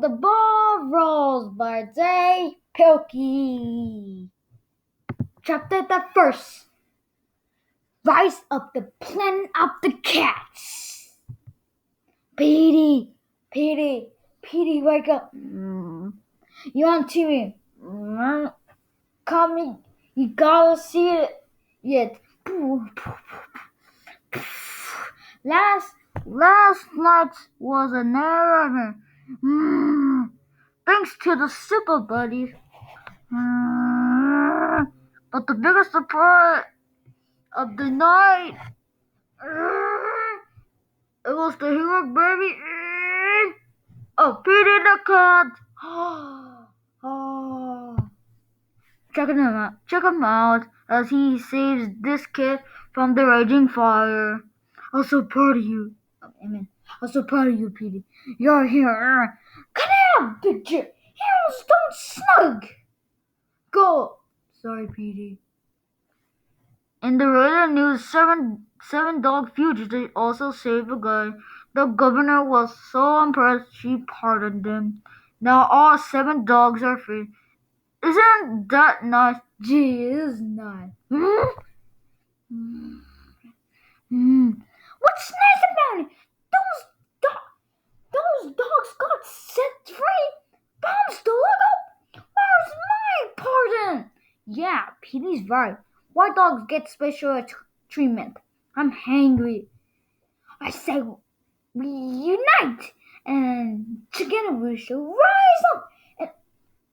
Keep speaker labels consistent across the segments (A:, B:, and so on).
A: the ball rolls by day, Pilkey. Chapter the first. Rise of the Planet of the Cats. Petey, wake up. You on TV. Come in. You gotta see it yet. Last night was a nightmare. Thanks to the Super Buddies. But the biggest surprise of the night, it was the hero baby of Peter the Cat. Check him out as he saves this kid from the raging fire. I'm so proud of you. I'm so proud of you, Petey. You're here. Come out, big J. Heroes don't snug. Go. Sorry, Petey. In the radio news, seven dog fugitives also saved a guy. The governor was so impressed she pardoned them. Now all 7 dogs are free. Isn't that nice? Gee, it is nice. What's nice about it? Those dogs got set free. Bombs to look up. Where's my pardon? Yeah, Petey's right. Why dogs get special treatment? I'm hungry. I say we unite, and together we shall rise up and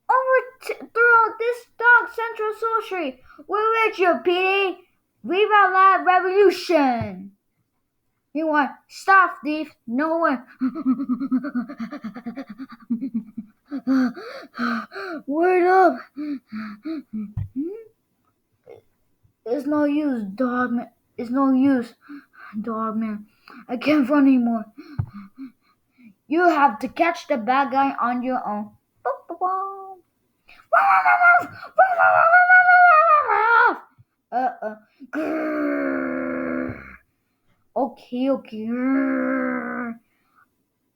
A: overthrow this dog central sorcery. We're with you, Petey. Viva la revolution! You want stop, thief? No one. Word up! It's no use, dog man. It's no use, dog man. I can't run anymore. You have to catch the bad guy on your own. Okay.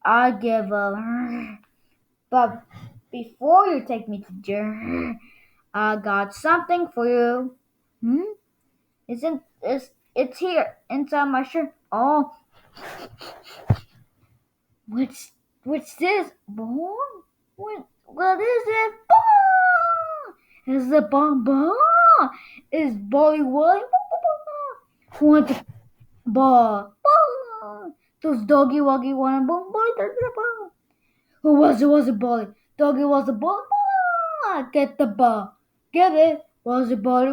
A: I give up. But before you take me to jail, I got something for you. It's here inside my shirt. Oh, what's this? Boom? What is it? Boom! Is it bomb? Is Bolly Wally? Who wants the ball? Does Doggy Woggy want a ball? Who was it? Was it Bolly? Doggy was the ball. Get the ball. Get it. Was it Bolly?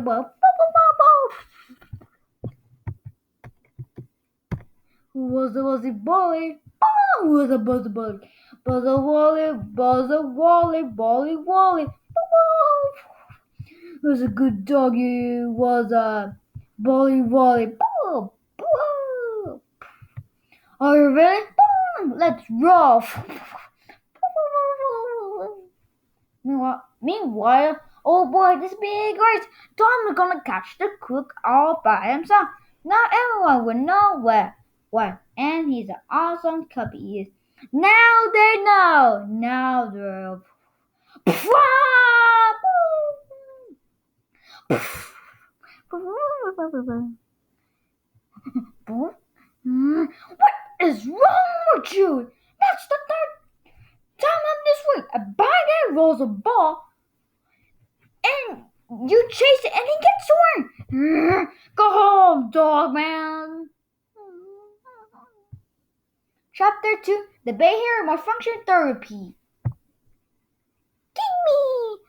A: Who was it? Was it Bolly? Who was it? Was it Bolly? Buzzer Wally, Wally. Was a good doggy. Was a Bolly Wally. Are you ready? Let's roll. Meanwhile, oh boy, this big race, Tom is gonna catch the crook all by himself. Now everyone will know what, and he's an awesome cub he is. Now they know. Now they're. What is wrong with you? That's the third time of this week. A bad guy rolls a ball and you chase it and he gets one. Go home, dog man. Chapter 2. The Bay Hero Malfunction Therapy. Gimme!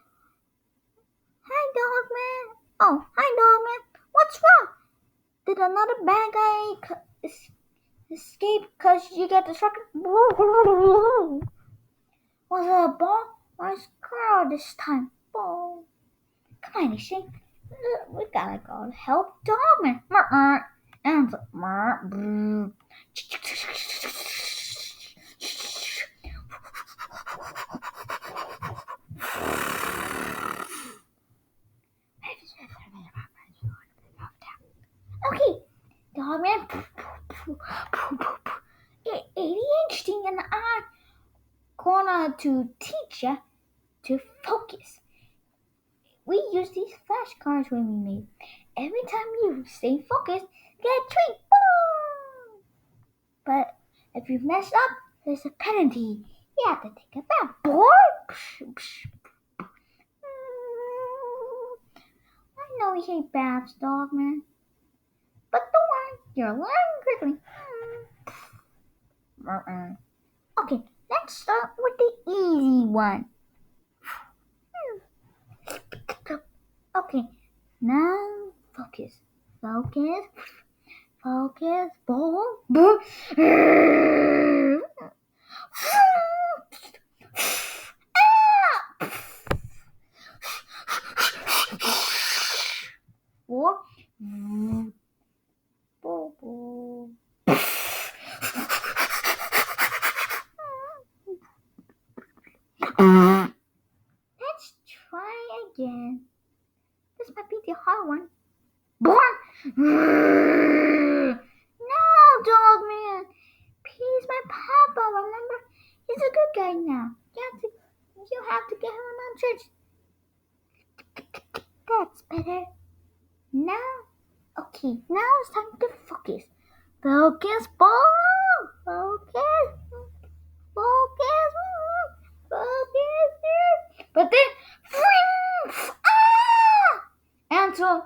A: Hi, dog man. Oh, hi, dog man. What's wrong? Did another bad guy escape because you got distracted? Was it a ball or a squirrel this time? Ball. Come on, Ishay. We gotta go help Dogman. And okay, Dogman. ADHD and I gonna to teach you to focus. We use these flashcards when we made. Every time you stay focused, you get a treat. Boom! But if you mess up, there's a penalty. You have to take a bath, boy. I know you hate baths, dog man. But don't worry, you're learning quickly. Okay, let's start with the easy one. Okay, now focus. Focus. Focus. Ball. Four. Let's try again. This might be the hard one. Born. No, dog man. He's my papa. Remember, he's a good guy now. You have to get him on church. That's better. Now, okay. Now it's time to focus. Focus, ball. Focus. Focus. Focus. But then, and so,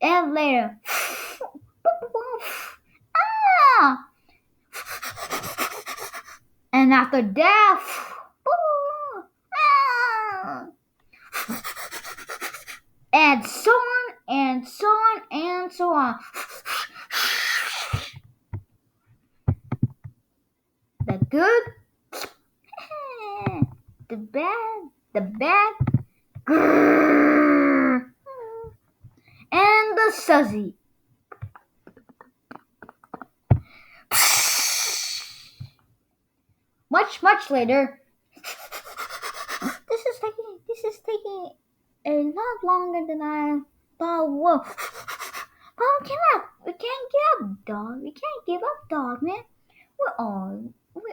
A: and later, and after that, and so on, and so on, and so on. The good, the bad, and the sussy. Much later. This is taking a lot longer than I thought it would. But we can't give up, dog. We can't give up, dog, man. We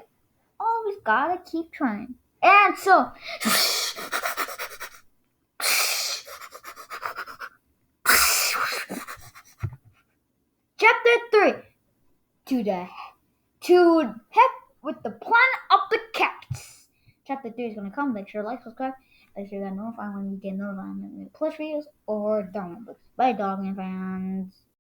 A: always gotta keep trying. And so, Chapter 3. To heck with the planet of the cats. Chapter 3 is gonna come. Make sure to like, subscribe. Make sure you get notified when you get notified when we push videos or download books. Bye, dog and fans.